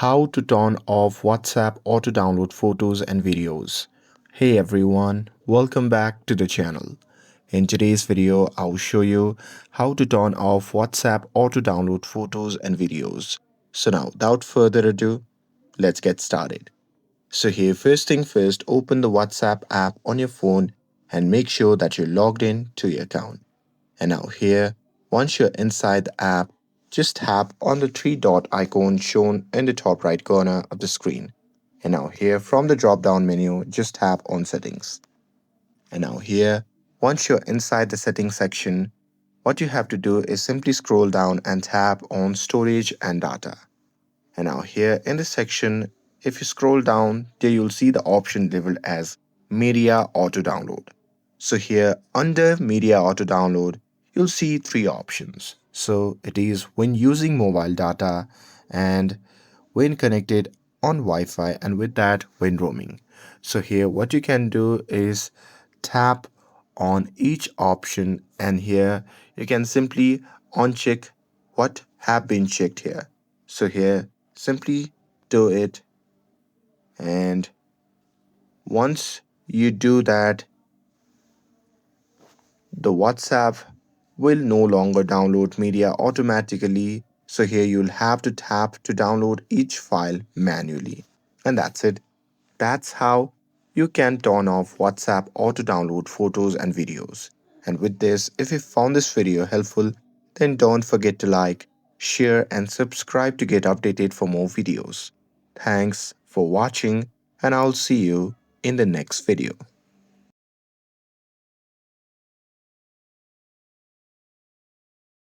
How to turn off WhatsApp auto download photos and videos. Hey everyone, welcome back to the channel. In today's video, I'll show you how to turn off WhatsApp auto download photos and videos. So now, without further ado, let's get started. So here, first thing first, open the WhatsApp app on your phone and make sure that you're logged in to your account. And now here, once you're inside the app, just tap on the three dot icon shown in the top right corner of the screen. And now here from the drop down menu, just tap on settings. And now here, once you're inside the settings section, what you have to do is simply scroll down and tap on storage and data. And now here in this section, if you scroll down, there you'll see the option labeled as Media Auto Download. So here under Media Auto Download, you'll see three options. So it is when using mobile data and when connected on Wi-Fi, and with that when roaming. So here what you can do is tap on each option, and here you can simply uncheck what have been checked here. So here simply do it, and once you do that, the WhatsApp will no longer download media automatically. So here you'll have to tap to download each file manually. And that's it. That's how you can turn off WhatsApp auto download photos and videos. And with this, if you found this video helpful, then don't forget to like, share, and subscribe to get updated for more videos. Thanks for watching, and I'll see you in the next video.